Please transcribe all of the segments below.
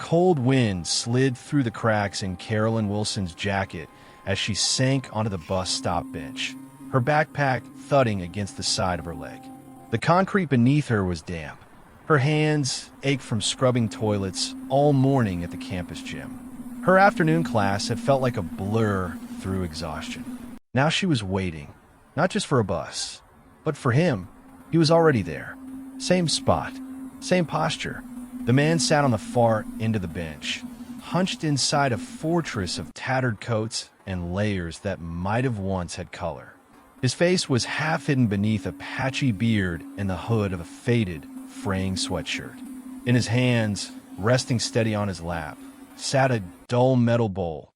cold wind slid through the cracks in Carolyn Wilson's jacket as she sank onto the bus stop bench, her backpack thudding against the side of her leg. The concrete beneath her was damp. Her hands ached from scrubbing toilets all morning at the campus gym. Her afternoon class had felt like a blur through exhaustion. Now she was waiting, not just for a bus, but for him. He was already there. Same spot, same posture. The man sat on the far end of the bench, hunched inside a fortress of tattered coats and layers that might have once had color. His face was half hidden beneath a patchy beard and the hood of a faded, fraying sweatshirt. In his hands, resting steady on his lap, sat a dull metal bowl.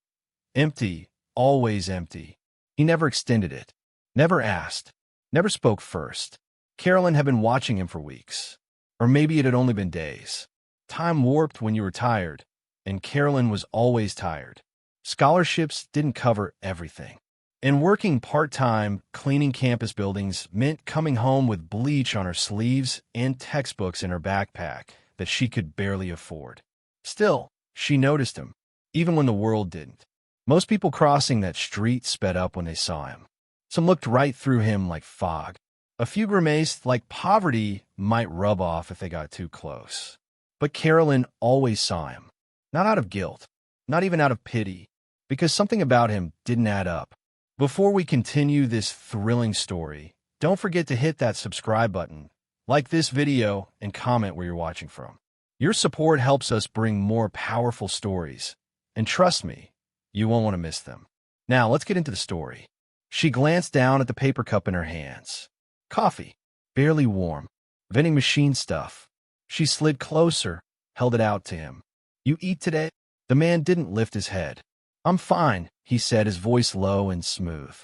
Empty, always empty. He never extended it, never asked, never spoke first. Carolyn had been watching him for weeks, or maybe it had only been days. Time warped when you were tired, and Carolyn was always tired. Scholarships didn't cover everything. And working part-time, cleaning campus buildings meant coming home with bleach on her sleeves and textbooks in her backpack that she could barely afford. Still, she noticed him, even when the world didn't. Most people crossing that street sped up when they saw him. Some looked right through him like fog. A few grimaced like poverty might rub off if they got too close. But Carolyn always saw him, not out of guilt, not even out of pity, because something about him didn't add up. Before we continue this thrilling story, don't forget to hit that subscribe button, like this video, and comment where you're watching from. Your support helps us bring more powerful stories, and trust me, you won't want to miss them. Now, let's get into the story. She glanced down at the paper cup in her hands. Coffee, barely warm, vending machine stuff. She slid closer, held it out to him. You eat today? The man didn't lift his head. I'm fine, he said, his voice low and smooth.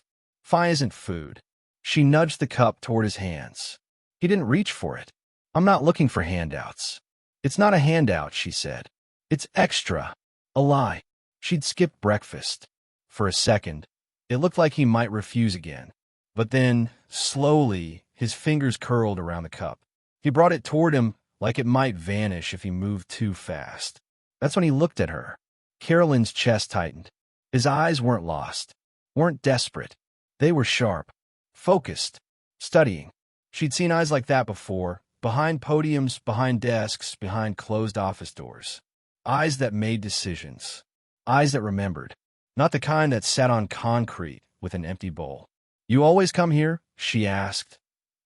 Fine isn't food. She nudged the cup toward his hands. He didn't reach for it. I'm not looking for handouts. It's not a handout, she said. It's extra. A lie. She'd skipped breakfast. For a second, it looked like he might refuse again. But then, slowly, his fingers curled around the cup. He brought it toward him like it might vanish if he moved too fast. That's when he looked at her. Carolyn's chest tightened. His eyes weren't lost, weren't desperate. They were sharp, focused, studying. She'd seen eyes like that before, behind podiums, behind desks, behind closed office doors. Eyes that made decisions. Eyes that remembered. Not the kind that sat on concrete with an empty bowl. You always come here? She asked,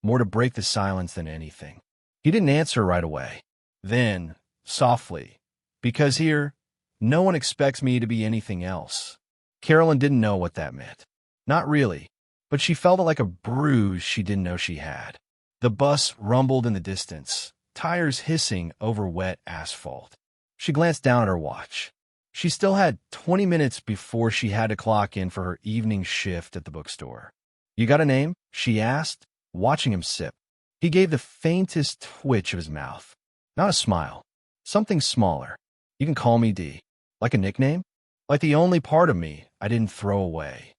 more to break the silence than anything. He didn't answer right away. Then, softly, because here, no one expects me to be anything else. Carolyn didn't know what that meant. Not really, but she felt it like a bruise she didn't know she had. The bus rumbled in the distance, tires hissing over wet asphalt. She glanced down at her watch. She still had 20 minutes before she had to clock in for her evening shift at the bookstore. You got a name? She asked, watching him sip. He gave the faintest twitch of his mouth. Not a smile. Something smaller. You can call me D. Like a nickname? Like the only part of me I didn't throw away.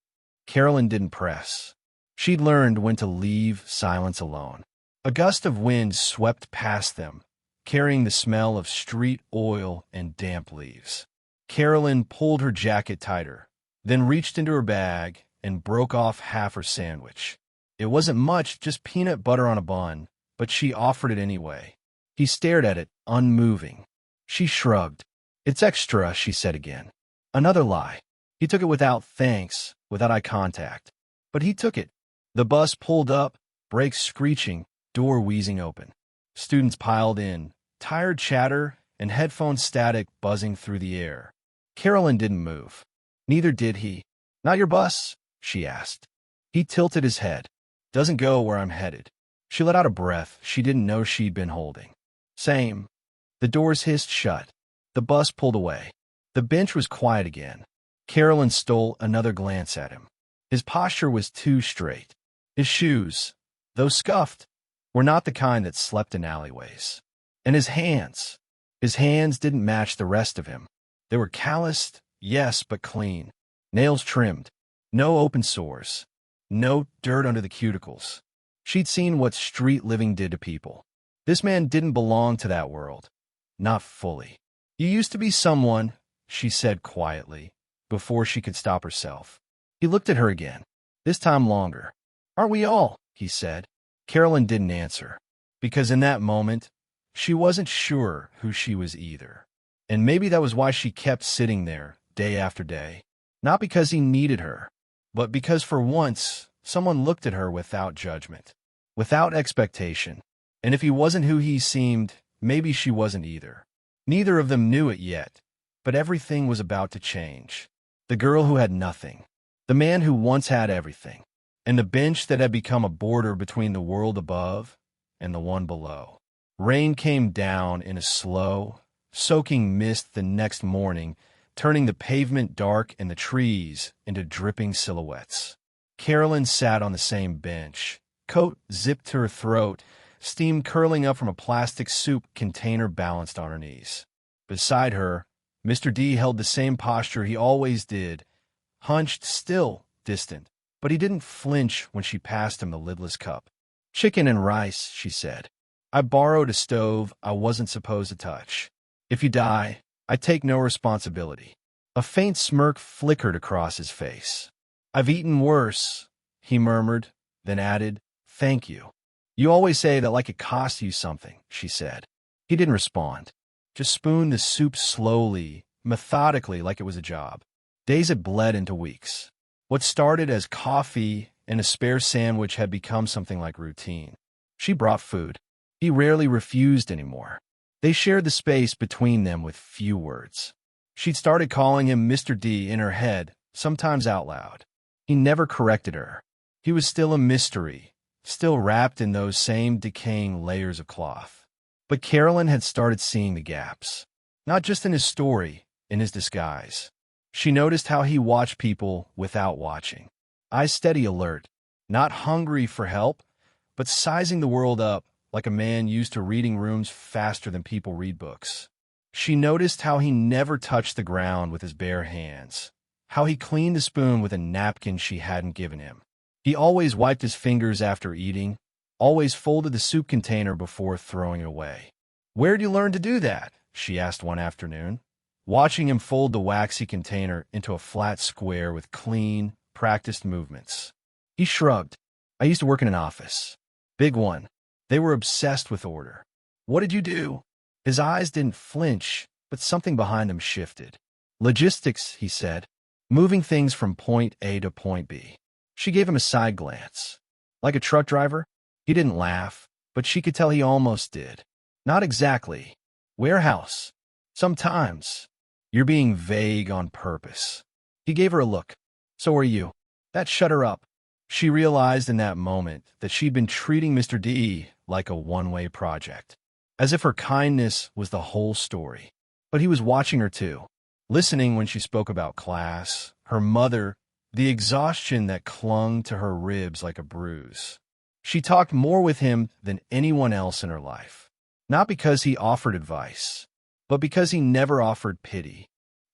Carolyn didn't press. She'd learned when to leave silence alone. A gust of wind swept past them, carrying the smell of street oil and damp leaves. Carolyn pulled her jacket tighter, then reached into her bag and broke off half her sandwich. It wasn't much, just peanut butter on a bun, but she offered it anyway. He stared at it, unmoving. She shrugged. It's extra, she said again. Another lie. He took it without thanks, without eye contact. But he took it. The bus pulled up, brakes screeching, door wheezing open. Students piled in, tired chatter and headphone static buzzing through the air. Carolyn didn't move. Neither did he. Not your bus? She asked. He tilted his head. Doesn't go where I'm headed. She let out a breath she didn't know she'd been holding. Same. The doors hissed shut. The bus pulled away. The bench was quiet again. Carolyn stole another glance at him. His posture was too straight. His shoes, though scuffed, were not the kind that slept in alleyways. And his hands didn't match the rest of him. They were calloused, yes, but clean. Nails trimmed. No open sores. No dirt under the cuticles. She'd seen what street living did to people. This man didn't belong to that world. Not fully. You used to be someone, she said quietly, before she could stop herself. He looked at her again, this time longer. Aren't we all? He said. Carolyn didn't answer, because in that moment, she wasn't sure who she was either. And maybe that was why she kept sitting there, day after day. Not because he needed her, but because for once, someone looked at her without judgment, without expectation. And if he wasn't who he seemed, maybe she wasn't either. Neither of them knew it yet, but everything was about to change. The girl who had nothing, the man who once had everything, and the bench that had become a border between the world above and the one below. Rain came down in a slow, soaking mist the next morning, turning the pavement dark and the trees into dripping silhouettes. Carolyn sat on the same bench, coat zipped to her throat, steam curling up from a plastic soup container balanced on her knees. Beside her, Mr. D held the same posture he always did, hunched, still, distant, but he didn't flinch when she passed him the lidless cup. Chicken and rice, she said. I borrowed a stove I wasn't supposed to touch. If you die, I take no responsibility. A faint smirk flickered across his face. I've eaten worse, he murmured, then added, thank you. You always say that like it cost you something, she said. He didn't respond, just spooned the soup slowly, methodically like it was a job. Days had bled into weeks. What started as coffee and a spare sandwich had become something like routine. She brought food. He rarely refused anymore. They shared the space between them with few words. She'd started calling him Mr. D in her head, sometimes out loud. He never corrected her. He was still a mystery, still wrapped in those same decaying layers of cloth. But Carolyn had started seeing the gaps, not just in his story, in his disguise. She noticed how he watched people without watching, eyes steady alert, not hungry for help, but sizing the world up like a man used to reading rooms faster than people read books. She noticed how he never touched the ground with his bare hands, how he cleaned the spoon with a napkin she hadn't given him. He always wiped his fingers after eating, always folded the soup container before throwing it away. Where'd you learn to do that? She asked one afternoon, watching him fold the waxy container into a flat square with clean, practiced movements. He shrugged. I used to work in an office. Big one. They were obsessed with order. What did you do? His eyes didn't flinch, but something behind them shifted. Logistics, he said, moving things from point A to point B. She gave him a side glance. Like a truck driver? He didn't laugh, but she could tell he almost did. Not exactly. Warehouse. Sometimes. You're being vague on purpose. He gave her a look. So are you. That shut her up. She realized in that moment that she'd been treating Mr. D like a one-way project, as if her kindness was the whole story. But he was watching her too, listening when she spoke about class, her mother, the exhaustion that clung to her ribs like a bruise. She talked more with him than anyone else in her life, not because he offered advice, but because he never offered pity.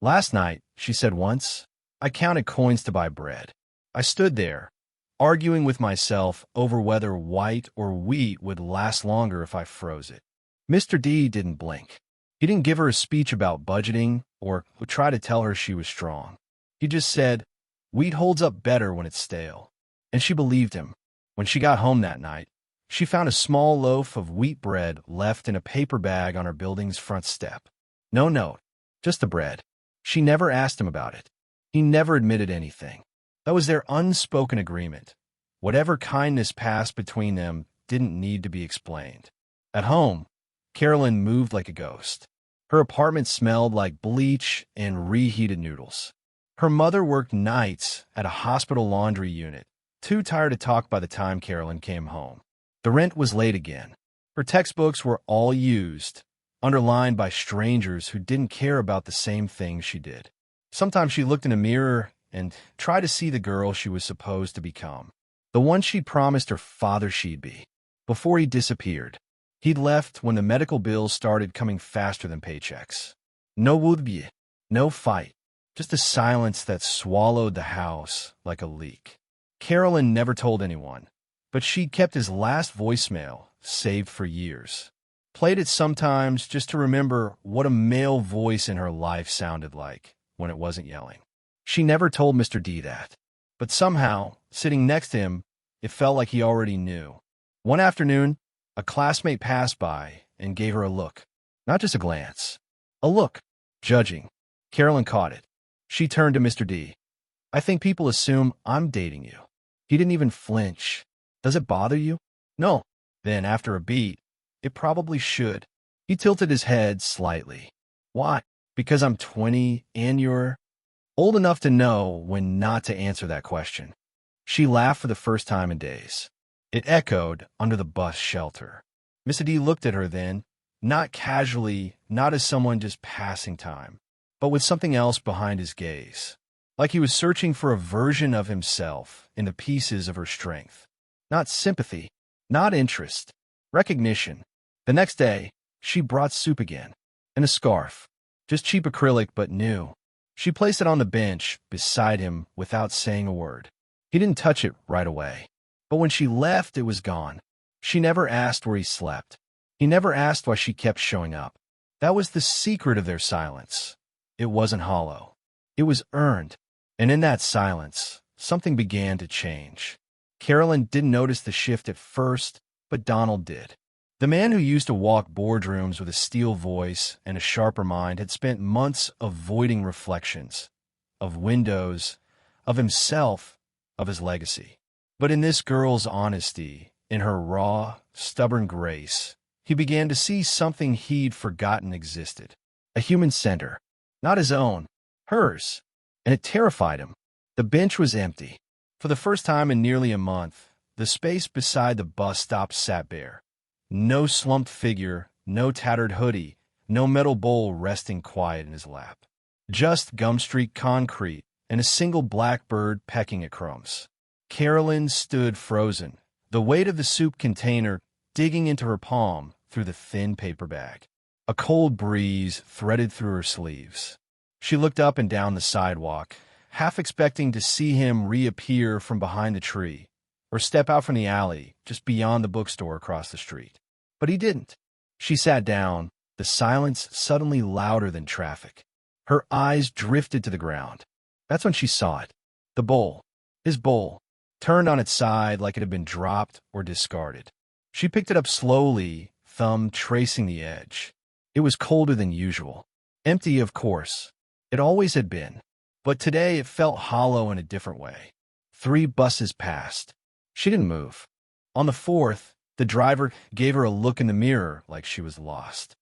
Last night, she said once, I counted coins to buy bread. I stood there, arguing with myself over whether white or wheat would last longer if I froze it. Mr. D didn't blink. He didn't give her a speech about budgeting or try to tell her she was strong. He just said, wheat holds up better when it's stale. And she believed him. When she got home that night, she found a small loaf of wheat bread left in a paper bag on her building's front step. No note, just the bread. She never asked him about it. He never admitted anything. That was their unspoken agreement. Whatever kindness passed between them didn't need to be explained. At home, Carolyn moved like a ghost. Her apartment smelled like bleach and reheated noodles. Her mother worked nights at a hospital laundry unit, too tired to talk by the time Carolyn came home. The rent was late again. Her textbooks were all used, underlined by strangers who didn't care about the same things she did. Sometimes she looked in a mirror and tried to see the girl she was supposed to become, the one she'd promised her father she'd be, before he disappeared. He'd left when the medical bills started coming faster than paychecks. No would-be, no fight, just a silence that swallowed the house like a leak. Carolyn never told anyone, but she'd kept his last voicemail saved for years. played it sometimes just to remember what a male voice in her life sounded like when it wasn't yelling. She never told Mr. D that. But somehow, sitting next to him, it felt like he already knew. One afternoon, a classmate passed by and gave her a look. Not just a glance. A look. Judging. Carolyn caught it. She turned to Mr. D. "I think people assume I'm dating you." He didn't even flinch. "Does it bother you?" "No." Then, after a beat, "It probably should." He tilted his head slightly. "Why? Because I'm 20 and you're old enough to know when not to answer that question." She laughed for the first time in days. It echoed under the bus shelter. Mr. D looked at her then, not casually, not as someone just passing time, but with something else behind his gaze. Like he was searching for a version of himself in the pieces of her strength. Not sympathy, not interest, recognition. The next day, she brought soup again, and a scarf. Just cheap acrylic, but new. She placed it on the bench beside him without saying a word. He didn't touch it right away. But when she left, it was gone. She never asked where he slept. He never asked why she kept showing up. That was the secret of their silence. It wasn't hollow. It was earned. And in that silence, something began to change. Carolyn didn't notice the shift at first, but Donald did. The man who used to walk boardrooms with a steel voice and a sharper mind had spent months avoiding reflections, of windows, of himself, of his legacy. But in this girl's honesty, in her raw, stubborn grace, he began to see something he'd forgotten existed. A human center. Not his own, hers. And it terrified him. The bench was empty. For the first time in nearly a month, the space beside the bus stop sat bare. No slumped figure, no tattered hoodie, no metal bowl resting quiet in his lap. Just gum-streaked concrete and a single blackbird pecking at crumbs. Carolyn stood frozen, the weight of the soup container digging into her palm through the thin paper bag. A cold breeze threaded through her sleeves. She looked up and down the sidewalk, half expecting to see him reappear from behind the tree, or step out from the alley just beyond the bookstore across the street. But he didn't. She sat down, the silence suddenly louder than traffic. Her eyes drifted to the ground. That's when she saw it. The bowl. His bowl. Turned on its side like it had been dropped or discarded. She picked it up slowly, thumb tracing the edge. It was colder than usual. Empty, of course. It always had been. But today it felt hollow in a different way. 3 buses passed. She didn't move. On the 4th, the driver gave her a look in the mirror like she was lost.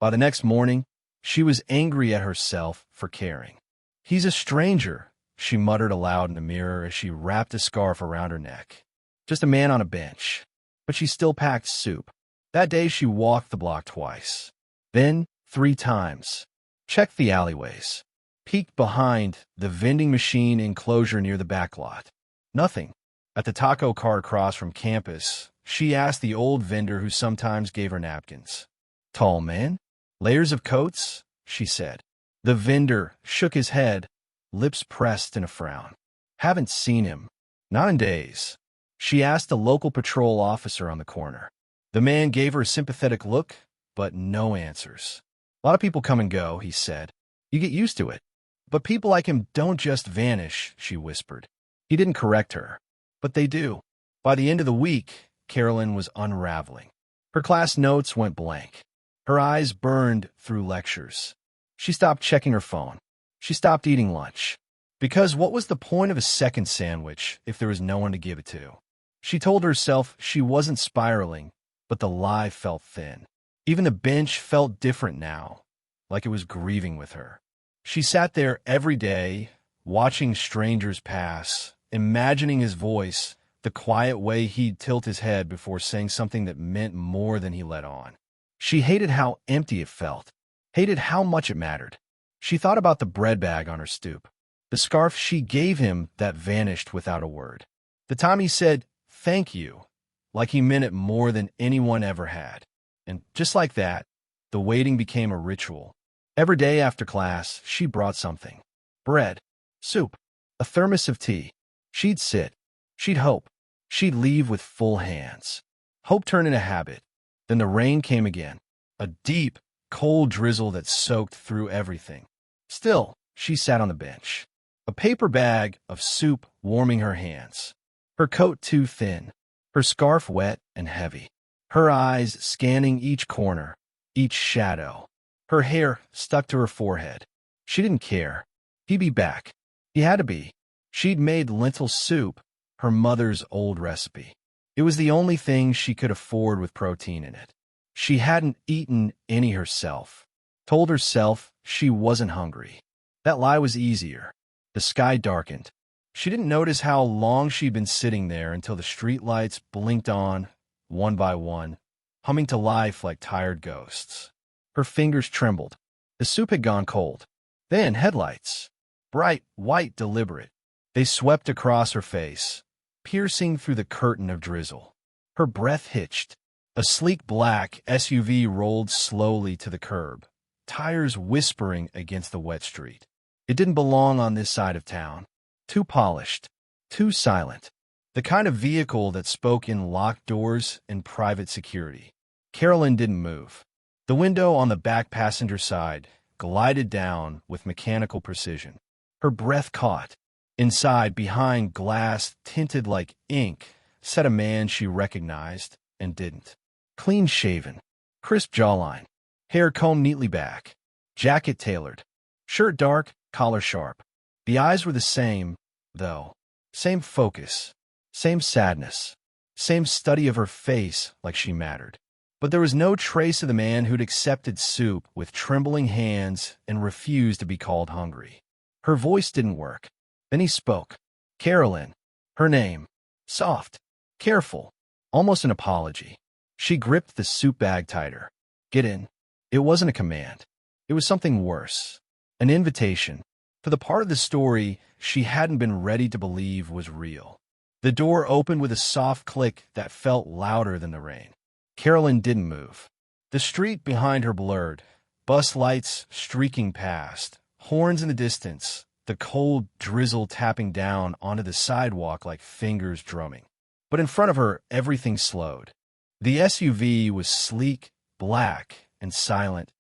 By the next morning, she was angry at herself for caring. "He's a stranger," she muttered aloud in the mirror as she wrapped a scarf around her neck. Just a man on a bench. But she still packed soup. That day she walked the block twice. Then 3 times. Checked the alleyways. Peeked behind the vending machine enclosure near the back lot. Nothing. At the taco car across from campus, she asked the old vendor who sometimes gave her napkins. "Tall man? Layers of coats?" she said. The vendor shook his head, lips pressed in a frown. "Haven't seen him. Not in days." She asked a local patrol officer on the corner. The man gave her a sympathetic look, but no answers. "A lot of people come and go," he said. "You get used to it. But people like him don't just vanish," she whispered. He didn't correct her. But they do. By the end of the week, Carolyn was unraveling. Her class notes went blank. Her eyes burned through lectures. She stopped checking her phone. She stopped eating lunch. Because what was the point of a second sandwich if there was no one to give it to? She told herself she wasn't spiraling, but the lie felt thin. Even the bench felt different now, like it was grieving with her. She sat there every day, watching strangers pass, imagining his voice, the quiet way he'd tilt his head before saying something that meant more than he let on. She hated how empty it felt, hated how much it mattered. She thought about the bread bag on her stoop, the scarf she gave him that vanished without a word. The time he said, "Thank you," like he meant it more than anyone ever had. And just like that, the waiting became a ritual. Every day after class, she brought something. Bread, soup, a thermos of tea. She'd sit. She'd hope. She'd leave with full hands. Hope turned into habit. Then the rain came again, a deep, cold drizzle that soaked through everything. Still, she sat on the bench, a paper bag of soup warming her hands, her coat too thin, her scarf wet and heavy, her eyes scanning each corner, each shadow, her hair stuck to her forehead. She didn't care. He'd be back. He had to be. She'd made lentil soup, her mother's old recipe. It was the only thing she could afford with protein in it. She hadn't eaten any herself, told herself she wasn't hungry. That lie was easier. The sky darkened. She didn't notice how long she'd been sitting there until the streetlights blinked on, one by one, humming to life like tired ghosts. Her fingers trembled. The soup had gone cold. Then headlights, bright, white, deliberate. They swept across her face, piercing through the curtain of drizzle. Her breath hitched. A sleek black SUV rolled slowly to the curb, tires whispering against the wet street. It didn't belong on this side of town. Too polished, too silent. The kind of vehicle that spoke in locked doors and private security. Carolyn didn't move. The window on the back passenger side glided down with mechanical precision. Her breath caught. Inside, behind glass tinted like ink, sat a man she recognized and didn't. Clean-shaven, crisp jawline, hair combed neatly back, jacket tailored, shirt dark, collar sharp. The eyes were the same, though. Same focus, same sadness, same study of her face like she mattered. But there was no trace of the man who'd accepted soup with trembling hands and refused to be called hungry. Her voice didn't work. Then he spoke. Carolyn. Her name. Soft. Careful. Almost an apology. She gripped the soup bag tighter. Get in. It wasn't a command. It was something worse. An invitation. For the part of the story she hadn't been ready to believe was real. The door opened with a soft click that felt louder than the rain. Carolyn didn't move. The street behind her blurred, bus lights streaking past, horns in the distance, the cold drizzle tapping down onto the sidewalk like fingers drumming. But in front of her, everything slowed. The SUV was sleek, black, and silent,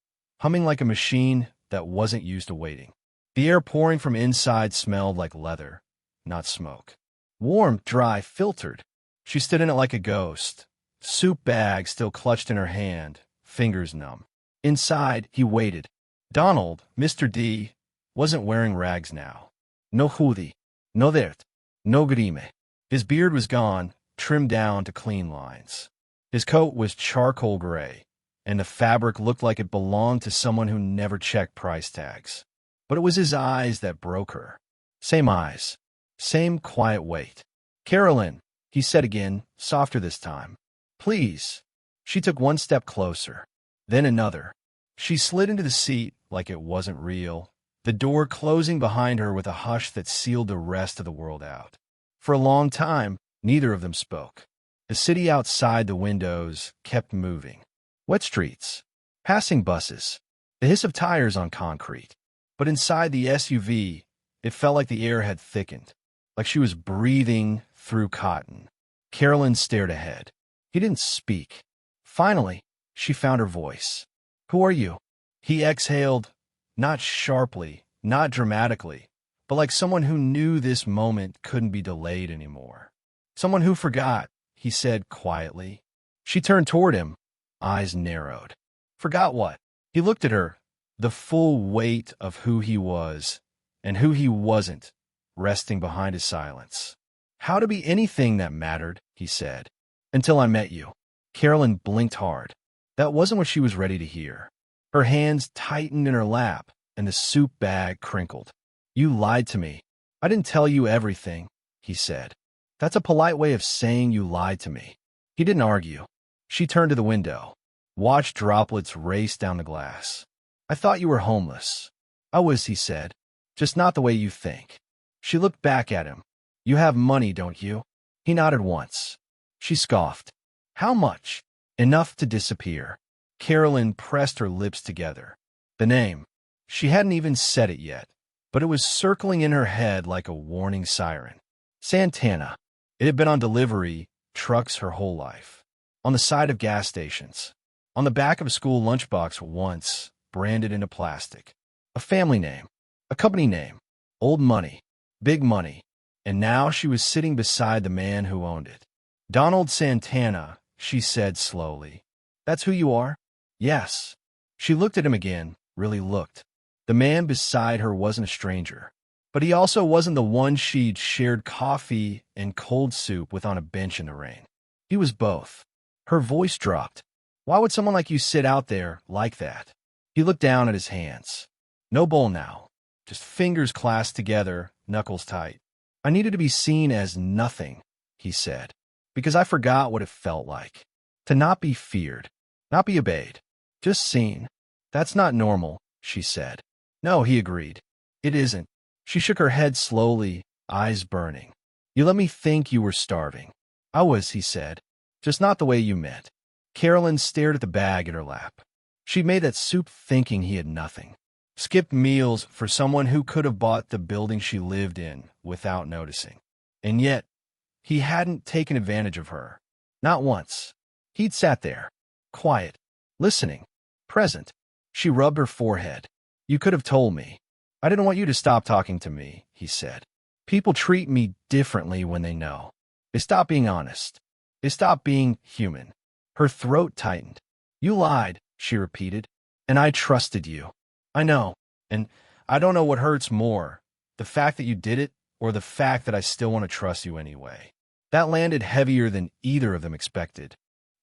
humming like a machine that wasn't used to waiting. The air pouring from inside smelled like leather, not smoke. Warm, dry, filtered. She stood in it like a ghost, soup bag still clutched in her hand, fingers numb. Inside, he waited. Donald, Mr. D, wasn't wearing rags now. No hoodie, no dirt, no grime. His beard was gone, trimmed down to clean lines. His coat was charcoal gray, and the fabric looked like it belonged to someone who never checked price tags. But it was his eyes that broke her. Same eyes, same quiet weight. Carolyn, he said again, softer this time. Please. She took one step closer, then another. She slid into the seat like it wasn't real, the door closing behind her with a hush that sealed the rest of the world out. For a long time, neither of them spoke. The city outside the windows kept moving. Wet streets, passing buses, the hiss of tires on concrete. But inside the SUV, it felt like the air had thickened, like she was breathing through cotton. Carolyn stared ahead. He didn't speak. Finally, she found her voice. Who are you? He exhaled, not sharply, not dramatically, but like someone who knew this moment couldn't be delayed anymore. Someone who forgot, he said quietly. She turned toward him, eyes narrowed. Forgot what? He looked at her, the full weight of who he was and who he wasn't, resting behind his silence. How to be anything that mattered, he said. Until I met you. Carolyn blinked hard. That wasn't what she was ready to hear. Her hands tightened in her lap, and the soup bag crinkled. You lied to me. I didn't tell you everything, he said. That's a polite way of saying you lied to me. He didn't argue. She turned to the window, watched droplets race down the glass. I thought you were homeless. I was, he said. Just not the way you think. She looked back at him. You have money, don't you? He nodded once. She scoffed. How much? Enough to disappear. Carolyn pressed her lips together. The name. She hadn't even said it yet, but it was circling in her head like a warning siren. Santana. It had been on delivery trucks her whole life. On the side of gas stations. On the back of a school lunchbox once, branded into plastic. A family name, a company name, old money, big money, and now she was sitting beside the man who owned it. Donald Santana, she said slowly. That's who you are? Yes. She looked at him again, really looked. The man beside her wasn't a stranger, but he also wasn't the one she'd shared coffee and cold soup with on a bench in the rain. He was both. Her voice dropped. Why would someone like you sit out there like that? He looked down at his hands. No bowl now, just fingers clasped together, knuckles tight. I needed to be seen as nothing, he said, because I forgot what it felt like. To not be feared, not be obeyed, just seen. That's not normal, she said. No, he agreed. It isn't. She shook her head slowly, eyes burning. You let me think you were starving. I was, he said, just not the way you meant. Carolyn stared at the bag in her lap. She'd made that soup thinking he had nothing. Skipped meals for someone who could have bought the building she lived in without noticing. And yet, he hadn't taken advantage of her. Not once. He'd sat there, quiet, listening, present. She rubbed her forehead. You could have told me. I didn't want you to stop talking to me, he said. People treat me differently when they know. They stop being honest. They stop being human. Her throat tightened. You lied, she repeated, and I trusted you. I know, and I don't know what hurts more, the fact that you did it or the fact that I still want to trust you anyway. That landed heavier than either of them expected.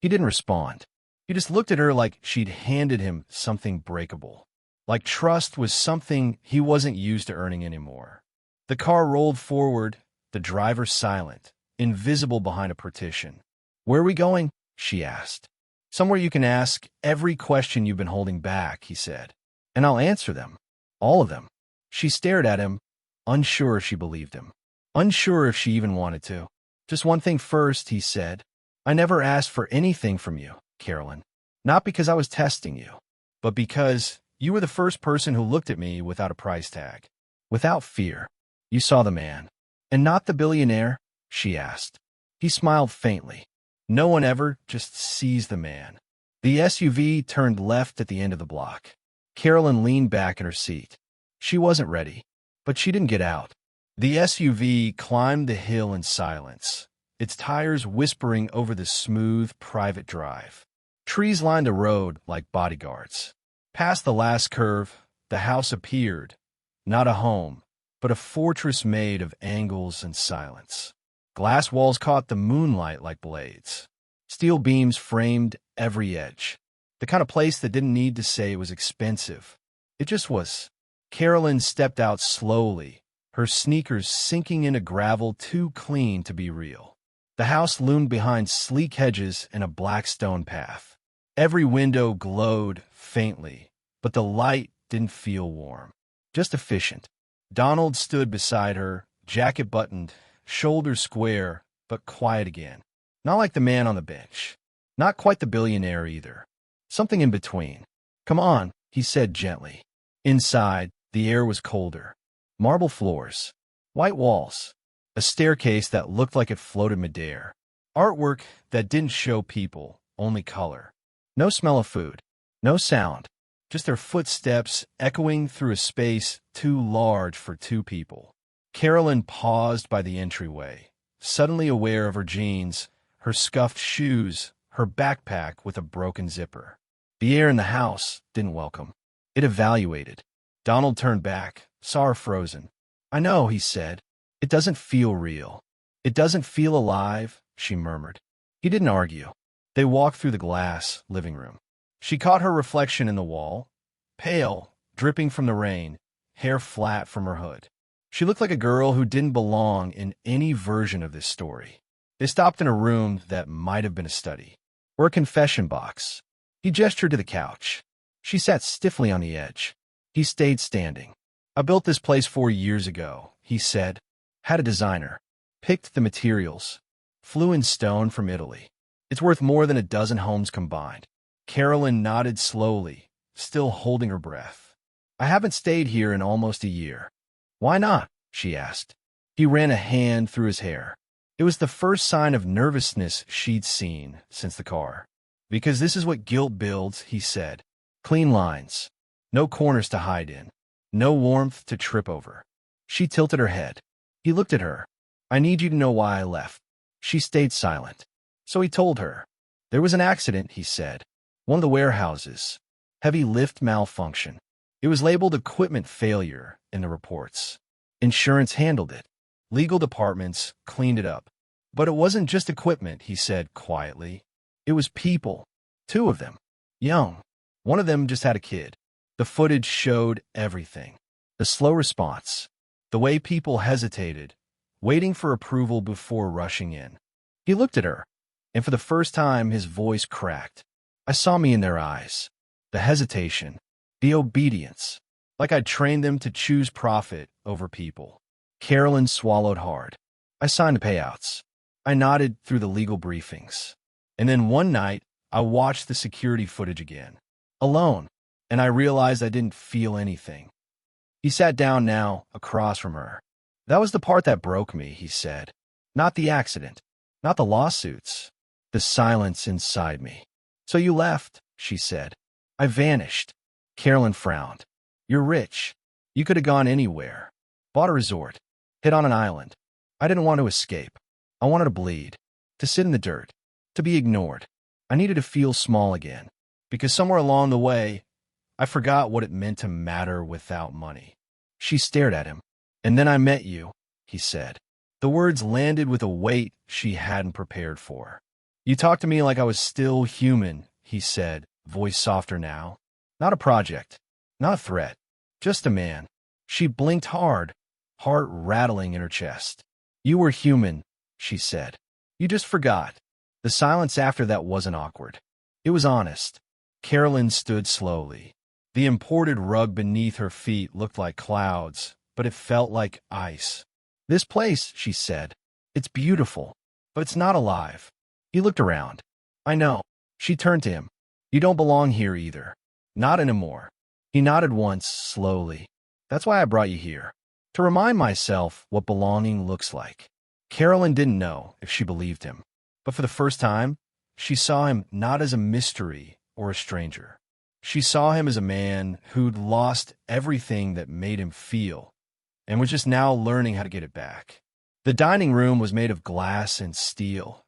He didn't respond. He just looked at her like she'd handed him something breakable. Like trust was something he wasn't used to earning anymore. The car rolled forward, the driver silent, invisible behind a partition. Where are we going? She asked. Somewhere you can ask every question you've been holding back, he said. And I'll answer them. All of them. She stared at him, unsure if she believed him. Unsure if she even wanted to. Just one thing first, he said. I never asked for anything from you, Carolyn. Not because I was testing you, but because you were the first person who looked at me without a price tag. Without fear. You saw the man. And not the billionaire? She asked. He smiled faintly. No one ever just sees the man. The SUV turned left at the end of the block. Carolyn leaned back in her seat. She wasn't ready, but she didn't get out. The SUV climbed the hill in silence, its tires whispering over the smooth, private drive. Trees lined the road like bodyguards. Past the last curve, the house appeared, not a home, but a fortress made of angles and silence. Glass walls caught the moonlight like blades. Steel beams framed every edge. The kind of place that didn't need to say it was expensive. It just was. Carolyn stepped out slowly, her sneakers sinking into gravel too clean to be real. The house loomed behind sleek hedges and a black stone path. Every window glowed faintly, but the light didn't feel warm. Just efficient. Donald stood beside her, jacket buttoned, shoulders square, but quiet again. Not like the man on the bench. Not quite the billionaire either. Something in between. Come on, he said gently. Inside, the air was colder. Marble floors. White walls. A staircase that looked like it floated midair. Artwork that didn't show people, only color. No smell of food. No sound. Just their footsteps echoing through a space too large for two people. Carolyn paused by the entryway, suddenly aware of her jeans, her scuffed shoes, her backpack with a broken zipper. The air in the house didn't welcome. It evaluated. Donald turned back, saw her frozen. I know, he said. It doesn't feel real. It doesn't feel alive, she murmured. He didn't argue. They walked through the glass living room. She caught her reflection in the wall, pale, dripping from the rain, hair flat from her hood. She looked like a girl who didn't belong in any version of this story. They stopped in a room that might have been a study, or a confession box. He gestured to the couch. She sat stiffly on the edge. He stayed standing. I built this place 4 years ago, he said. Had a designer. Picked the materials. Flew in stone from Italy. It's worth more than a dozen homes combined. Carolyn nodded slowly, still holding her breath. I haven't stayed here in almost a year. Why not? She asked. He ran a hand through his hair. It was the first sign of nervousness she'd seen since the car. Because this is what guilt builds, he said. Clean lines. No corners to hide in. No warmth to trip over. She tilted her head. He looked at her. I need you to know why I left. She stayed silent. So he told her. There was an accident, he said. One of the warehouses. Heavy lift malfunction. It was labeled equipment failure in the reports. Insurance handled it. Legal departments cleaned it up. But it wasn't just equipment, he said quietly. It was people. 2 of them. Young. One of them just had a kid. The footage showed everything. The slow response. The way people hesitated, waiting for approval before rushing in. He looked at her, and for the first time his voice cracked. I saw me in their eyes. The hesitation. The obedience. Like I'd trained them to choose profit over people. Carolyn swallowed hard. I signed the payouts. I nodded through the legal briefings. And then one night, I watched the security footage again. Alone. And I realized I didn't feel anything. He sat down now, across from her. That was the part that broke me, he said. Not the accident. Not the lawsuits. The silence inside me. So you left, she said. I vanished. Carolyn frowned. You're rich. You could have gone anywhere. Bought a resort. Hit on an island. I didn't want to escape. I wanted to bleed. To sit in the dirt. To be ignored. I needed to feel small again. Because somewhere along the way, I forgot what it meant to matter without money. She stared at him. And then I met you, he said. The words landed with a weight she hadn't prepared for. You talked to me like I was still human, he said, voice softer now. Not a project. Not a threat. Just a man. She blinked hard, heart rattling in her chest. You were human, she said. You just forgot. The silence after that wasn't awkward. It was honest. Carolyn stood slowly. The imported rug beneath her feet looked like clouds, but it felt like ice. This place, she said. It's beautiful, but it's not alive. He looked around. I know. She turned to him. You don't belong here either. Not anymore. He nodded once, slowly. That's why I brought you here. To remind myself what belonging looks like. Carolyn didn't know if she believed him. But for the first time, she saw him not as a mystery or a stranger. She saw him as a man who'd lost everything that made him feel, and was just now learning how to get it back. The dining room was made of glass and steel,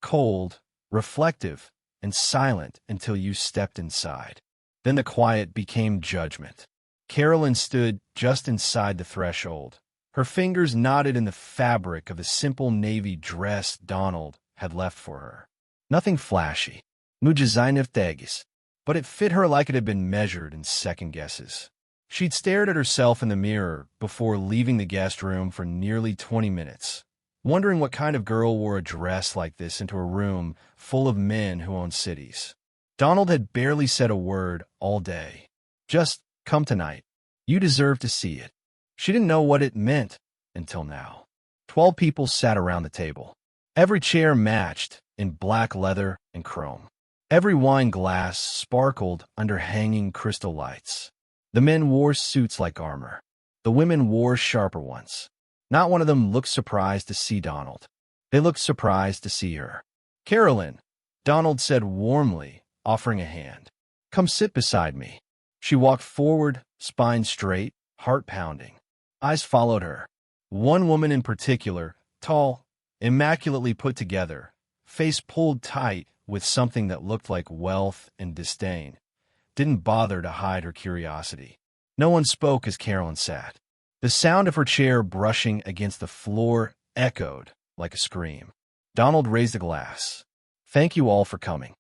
cold, reflective, and silent until you stepped inside. Then the quiet became judgment. Carolyn stood just inside the threshold. Her fingers knotted in the fabric of the simple navy dress Donald had left for her. Nothing flashy, mujizaynev but it fit her like it had been measured in second guesses. She'd stared at herself in the mirror before leaving the guest room for nearly 20 minutes, wondering what kind of girl wore a dress like this into a room full of men who own cities. Donald had barely said a word all day. Just come tonight. You deserve to see it. She didn't know what it meant until now. 12 people sat around the table. Every chair matched in black leather and chrome. Every wine glass sparkled under hanging crystal lights. The men wore suits like armor. The women wore sharper ones. Not one of them looked surprised to see Donald. They looked surprised to see her. Carolyn, Donald said warmly, offering a hand. Come sit beside me. She walked forward, spine straight, heart pounding. Eyes followed her. One woman in particular, tall, immaculately put together, face pulled tight with something that looked like wealth and disdain, didn't bother to hide her curiosity. No one spoke as Carolyn sat. The sound of her chair brushing against the floor echoed like a scream. Donald raised a glass. Thank you all for coming.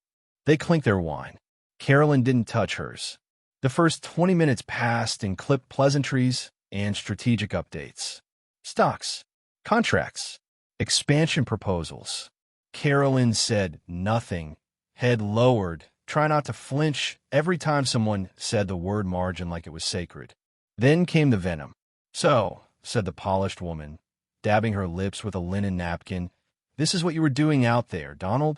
They clinked their wine. Carolyn didn't touch hers. The first 20 minutes passed in clipped pleasantries and strategic updates. Stocks, contracts, expansion proposals. Carolyn said nothing, head lowered, try not to flinch every time someone said the word margin like it was sacred. Then came the venom. So, said the polished woman, dabbing her lips with a linen napkin, this is what you were doing out there, Donald?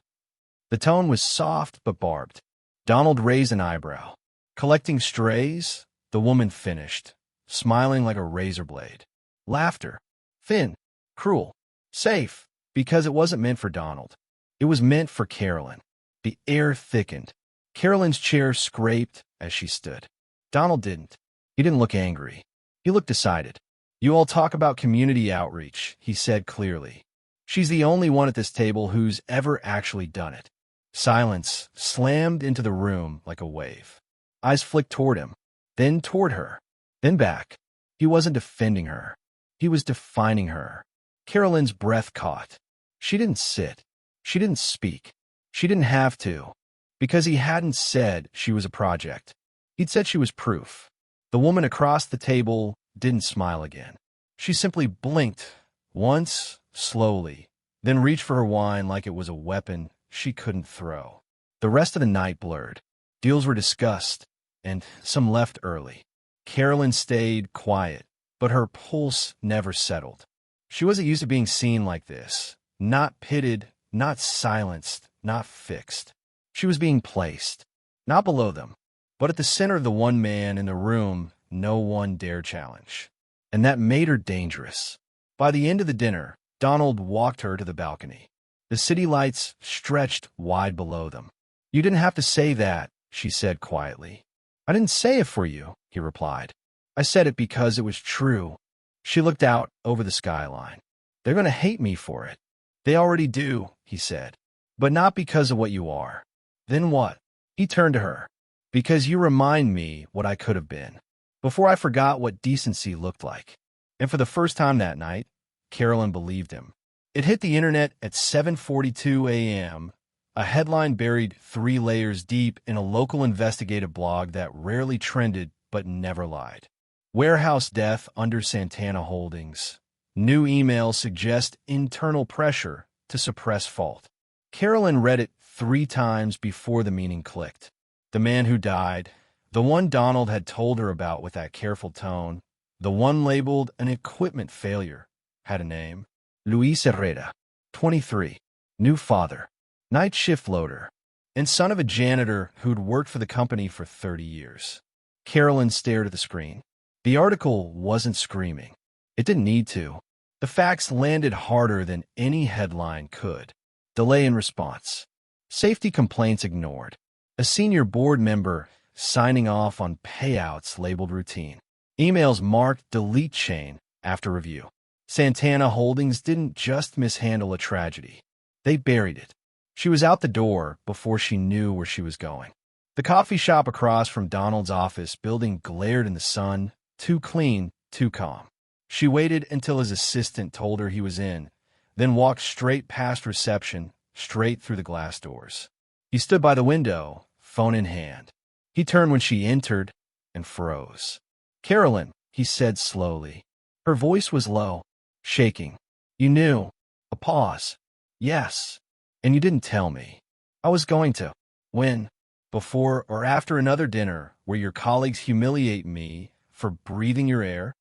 The tone was soft but barbed. Donald raised an eyebrow. Collecting strays, the woman finished, smiling like a razor blade. Laughter. Thin. Cruel. Safe. Because it wasn't meant for Donald. It was meant for Carolyn. The air thickened. Carolyn's chair scraped as she stood. Donald didn't. He didn't look angry. He looked decided. "You all talk about community outreach," he said clearly. "She's the only one at this table who's ever actually done it." Silence slammed into the room like a wave. Eyes flicked toward him, then toward her, then back. He wasn't defending her. He was defining her. Carolyn's breath caught. She didn't sit. She didn't speak. She didn't have to, because he hadn't said she was a project. He'd said she was proof. The woman across the table didn't smile again. She simply blinked once, slowly, then reached for her wine like it was a weapon she couldn't throw. The rest of the night blurred. Deals were discussed, and some left early. Carolyn stayed quiet, but her pulse never settled. She wasn't used to being seen like this. Not pitted, not silenced, not fixed. She was being placed, not below them, but at the center of the one man in the room no one dared challenge. And that made her dangerous. By the end of the dinner, Donald walked her to the balcony. The city lights stretched wide below them. "You didn't have to say that," she said quietly. "I didn't say it for you," he replied. "I said it because it was true." She looked out over the skyline. "They're going to hate me for it." "They already do," he said. "But not because of what you are." "Then what?" He turned to her. "Because you remind me what I could have been, before I forgot what decency looked like." And for the first time that night, Carolyn believed him. It hit the internet at 7:42 a.m., a headline buried 3 layers deep in a local investigative blog that rarely trended but never lied. Warehouse death under Santana Holdings. New emails suggest internal pressure to suppress fault. Carolyn read it 3 times before the meaning clicked. The man who died, the one Donald had told her about with that careful tone, the one labeled an equipment failure, had a name. Luis Herrera, 23, new father, night shift loader, and son of a janitor who'd worked for the company for 30 years. Carolyn stared at the screen. The article wasn't screaming. It didn't need to. The facts landed harder than any headline could. Delay in response. Safety complaints ignored. A senior board member signing off on payouts labeled routine. Emails marked delete chain after review. Santana Holdings didn't just mishandle a tragedy. They buried it. She was out the door before she knew where she was going. The coffee shop across from Donald's office building glared in the sun, too clean, too calm. She waited until his assistant told her he was in, then walked straight past reception, straight through the glass doors. He stood by the window, phone in hand. He turned when she entered and froze. "Carolyn," he said slowly. Her voice was low, shaking. "You knew." A pause. "Yes. And you didn't tell me." "I was going to." "When?" "Before or after another dinner where your colleagues humiliate me for breathing your air?"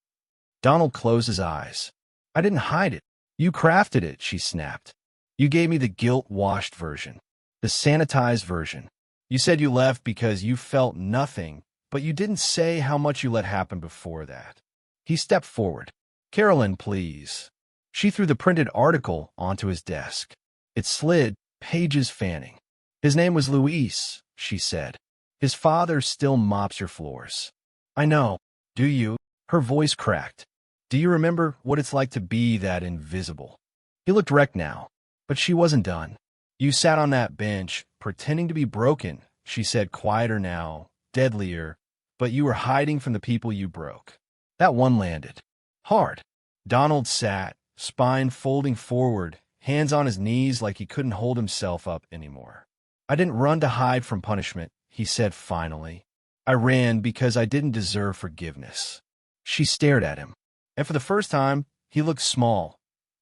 Donald closed his eyes. "I didn't hide it. You crafted it," she snapped. "You gave me the guilt-washed version, the sanitized version. You said you left because you felt nothing, but you didn't say how much you let happen before that." He stepped forward. "Carolyn, please." She threw the printed article onto his desk. It slid, pages fanning. "His name was Luis," she said. "His father still mops your floors." "I know. Do you?" Her voice cracked. "Do you remember what it's like to be that invisible?" He looked wrecked now, but she wasn't done. "You sat on that bench, pretending to be broken," she said, quieter now, deadlier, "but you were hiding from the people you broke." That one landed. Hard. Donald sat, spine folding forward, hands on his knees like he couldn't hold himself up anymore. "I didn't run to hide from punishment," he said finally. "I ran because I didn't deserve forgiveness." She stared at him, and for the first time, he looked small.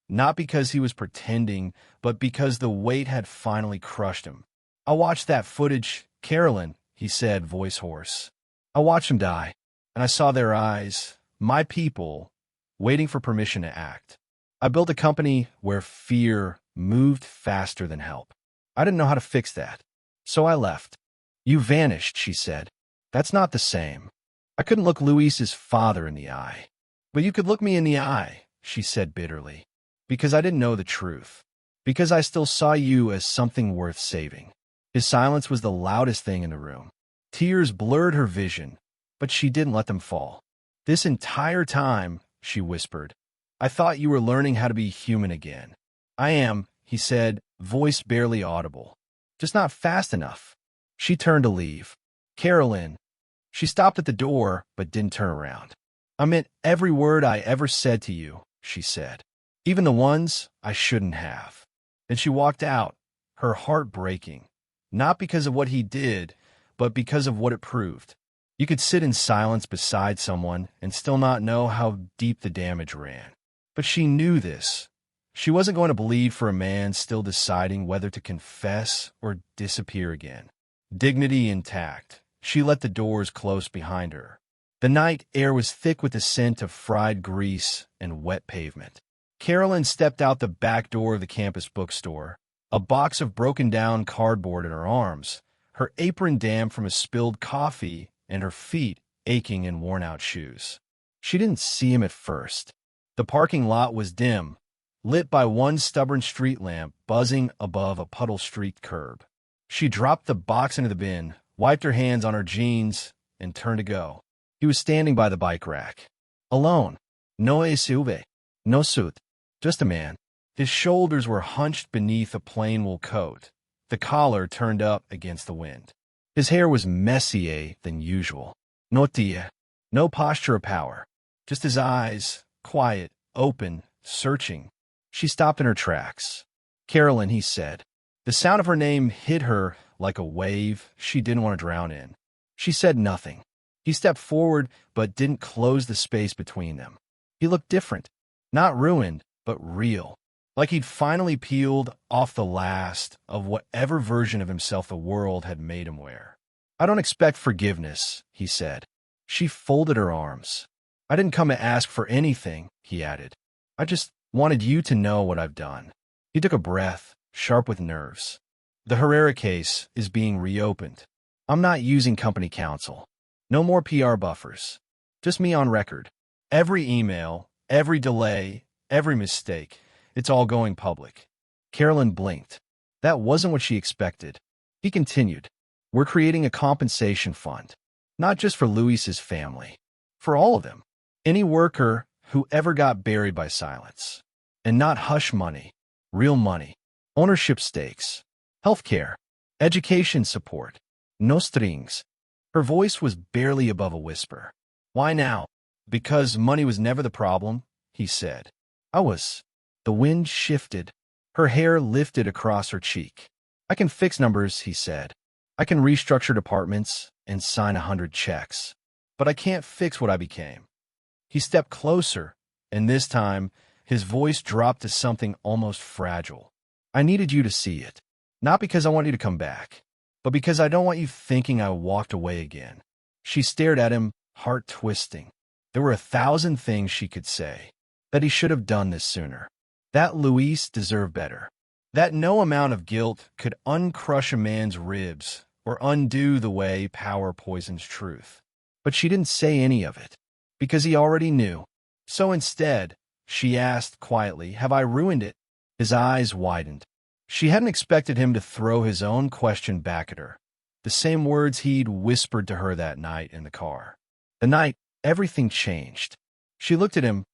Not because he was pretending, but because the weight had finally crushed him. "I watched that footage, Carolyn," he said, voice hoarse. "I watched him die, and I saw their eyes, my people, waiting for permission to act. I built a company where fear moved faster than help. I didn't know how to fix that, so I left." "You vanished," she said. "That's not the same." "I couldn't look Luis's father in the eye." "But you could look me in the eye," she said bitterly. "Because I didn't know the truth. Because I still saw you as something worth saving." His silence was the loudest thing in the room. Tears blurred her vision, but she didn't let them fall. "This entire time," she whispered, "I thought you were learning how to be human again." "I am," he said, voice barely audible. "Just not fast enough." She turned to leave. "Carolyn." She stopped at the door, but didn't turn around. "I meant every word I ever said to you," she said. "Even the ones I shouldn't have." Then she walked out, her heart breaking, not because of what he did, but because of what it proved. You could sit in silence beside someone and still not know how deep the damage ran. But she knew this. She wasn't going to bleed for a man still deciding whether to confess or disappear again. Dignity intact, she let the doors close behind her. The night air was thick with the scent of fried grease and wet pavement. Carolyn stepped out the back door of the campus bookstore, a box of broken-down cardboard in her arms, her apron damp from a spilled coffee and her feet aching in worn-out shoes. She didn't see him at first. The parking lot was dim, lit by one stubborn street lamp buzzing above a puddle-streaked curb. She dropped the box into the bin, wiped her hands on her jeans, and turned to go. He was standing by the bike rack. Alone. No SUV. No suit. Just a man. His shoulders were hunched beneath a plain wool coat, the collar turned up against the wind. His hair was messier than usual. No tia. No posture of power. Just his eyes, quiet, open, searching. She stopped in her tracks. "Carolyn," he said. The sound of her name hit her like a wave she didn't want to drown in. She said nothing. He stepped forward but didn't close the space between them. He looked different. Not ruined, but real. Like he'd finally peeled off the last of whatever version of himself the world had made him wear. "I don't expect forgiveness," he said. She folded her arms. "I didn't come to ask for anything," he added. "I just wanted you to know what I've done." He took a breath, sharp with nerves. "The Herrera case is being reopened. I'm not using company counsel. No more PR buffers. Just me on record. Every email, every delay, every mistake. It's all going public." Carolyn blinked. That wasn't what she expected. He continued, "We're creating a compensation fund. Not just for Luis's family. For all of them. Any worker who ever got buried by silence. And not hush money. Real money. Ownership stakes. Healthcare. Education support. No strings." Her voice was barely above a whisper. "Why now?" "Because money was never the problem," he said. "I was." The wind shifted. Her hair lifted across her cheek. "I can fix numbers," he said. "I can restructure departments and sign 100 checks. But I can't fix what I became." He stepped closer, and this time, his voice dropped to something almost fragile. "I needed you to see it. Not because I want you to come back, but because I don't want you thinking I walked away again." She stared at him, heart twisting. There were 1,000 things she could say. That he should have done this sooner. That Luis deserved better. That no amount of guilt could uncrush a man's ribs or undo the way power poisons truth. But she didn't say any of it, because he already knew. So instead, she asked quietly, "Have I ruined it?" His eyes widened. She hadn't expected him to throw his own question back at her. The same words he'd whispered to her that night in the car. The night everything changed. She looked at him,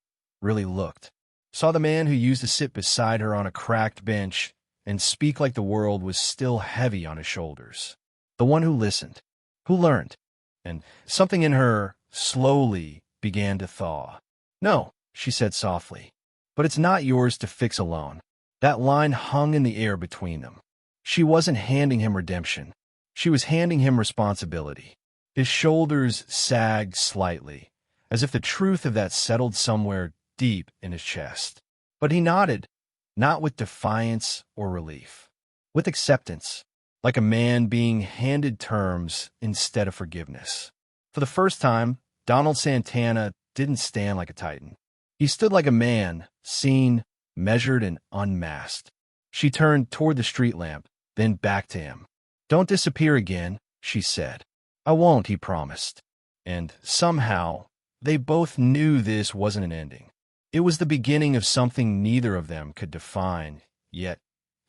really looked. Saw the man who used to sit beside her on a cracked bench and speak like the world was still heavy on his shoulders. The one who listened, who learned. And something in her, slowly, began to thaw. "No," she said softly, "but it's not yours to fix alone." That line hung in the air between them. She wasn't handing him redemption. She was handing him responsibility. His shoulders sagged slightly, as if the truth of that settled somewhere deep in his chest. But he nodded, not with defiance or relief, with acceptance, like a man being handed terms instead of forgiveness. For the first time, Donald Santana didn't stand like a titan. He stood like a man, seen, measured, and unmasked. She turned toward the street lamp, then back to him. "Don't disappear again," she said. "I won't," he promised. And somehow, they both knew this wasn't an ending. It was the beginning of something neither of them could define, yet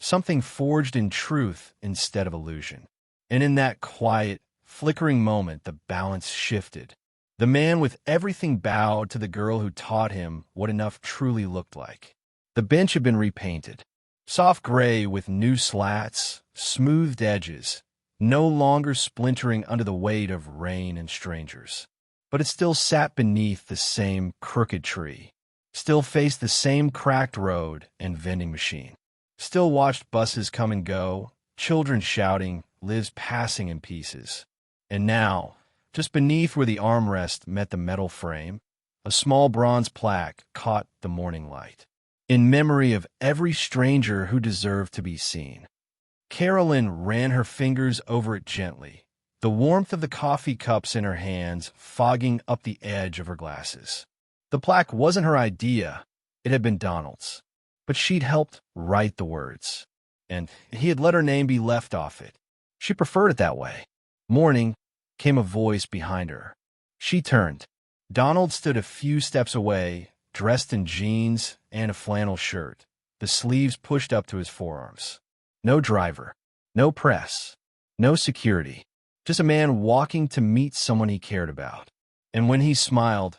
something forged in truth instead of illusion. And in that quiet, flickering moment, the balance shifted. The man with everything bowed to the girl who taught him what enough truly looked like. The bench had been repainted. Soft gray with new slats, smoothed edges, no longer splintering under the weight of rain and strangers. But it still sat beneath the same crooked tree, still faced the same cracked road and vending machine, still watched buses come and go, children shouting, lives passing in pieces. And now, just beneath where the armrest met the metal frame, a small bronze plaque caught the morning light, in memory of every stranger who deserved to be seen. Carolyn ran her fingers over it gently, the warmth of the coffee cups in her hands fogging up the edge of her glasses. The plaque wasn't her idea, it had been Donald's, but she'd helped write the words, and he had let her name be left off it. She preferred it that way. Morning, came a voice behind her. She turned. Donald stood a few steps away, dressed in jeans and a flannel shirt, the sleeves pushed up to his forearms. No driver, no press, no security, just a man walking to meet someone he cared about. And when he smiled,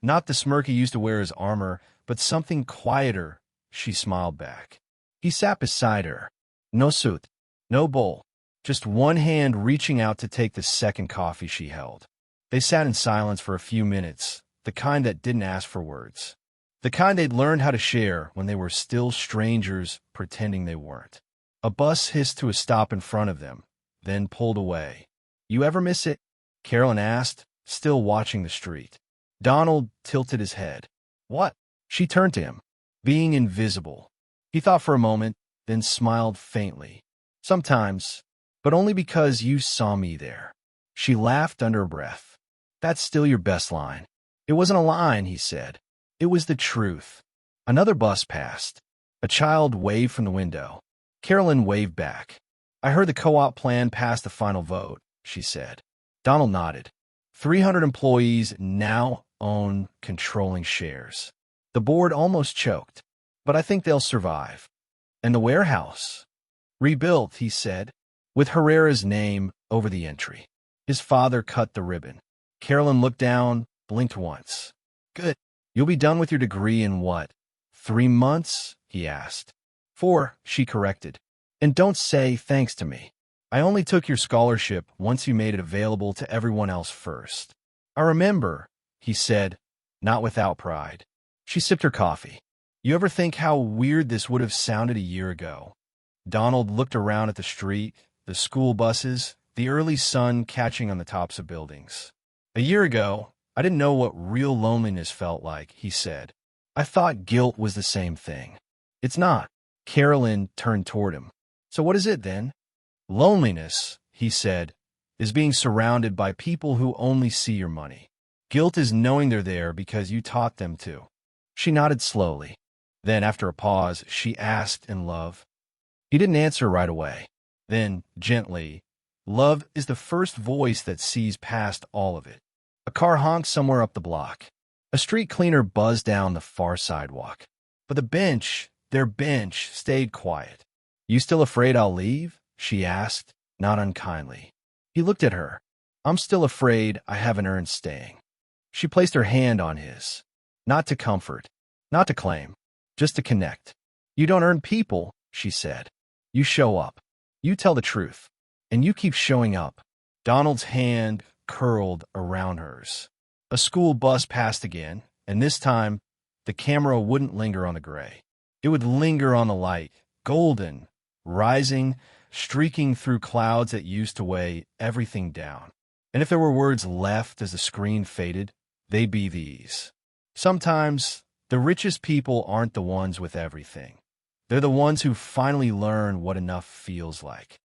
not the smirk he used to wear as armor, but something quieter, she smiled back. He sat beside her. No suit, no bowl, just one hand reaching out to take the second coffee she held. They sat in silence for a few minutes, the kind that didn't ask for words. The kind they'd learned how to share when they were still strangers pretending they weren't. A bus hissed to a stop in front of them, then pulled away. "You ever miss it?" Carolyn asked, still watching the street. Donald tilted his head. "What?" She turned to him, being invisible. He thought for a moment, then smiled faintly. "Sometimes, but only because you saw me there." She laughed under her breath. "That's still your best line." "It wasn't a line," he said. "It was the truth." Another bus passed. A child waved from the window. Carolyn waved back. "I heard the co-op plan passed the final vote," she said. Donald nodded. 300 employees now own controlling shares. The board almost choked, but I think they'll survive. "And the warehouse?" "Rebuilt," he said, with Herrera's name over the entry. His father cut the ribbon. Carolyn looked down, blinked once. "Good. You'll be done with your degree in what? 3 months?" he asked. 4, she corrected. "And don't say thanks to me. I only took your scholarship once you made it available to everyone else first." "I remember," he said, not without pride. She sipped her coffee. "You ever think how weird this would have sounded a year ago?" Donald looked around at the street, the school buses, the early sun catching on the tops of buildings. "A year ago, I didn't know what real loneliness felt like," he said. "I thought guilt was the same thing." "It's not." Carolyn turned toward him. "So what is it then?" "Loneliness," he said, "is being surrounded by people who only see your money. Guilt is knowing they're there because you taught them to." She nodded slowly. Then, after a pause, she asked in love. He didn't answer right away. Then, gently, "Love is the first voice that sees past all of it." A car honked somewhere up the block. A street cleaner buzzed down the far sidewalk. But their bench, stayed quiet. "You still afraid I'll leave?" she asked, not unkindly. He looked at her. "I'm still afraid I haven't earned staying." She placed her hand on his. Not to comfort, not to claim, just to connect. "You don't earn people," she said. "You show up. You tell the truth. And you keep showing up." Donald's hand curled around hers. A school bus passed again, and this time, the camera wouldn't linger on the gray. It would linger on the light, golden, rising, streaking through clouds that used to weigh everything down. And if there were words left as the screen faded, they'd be these. Sometimes, the richest people aren't the ones with everything. They're the ones who finally learn what enough feels like.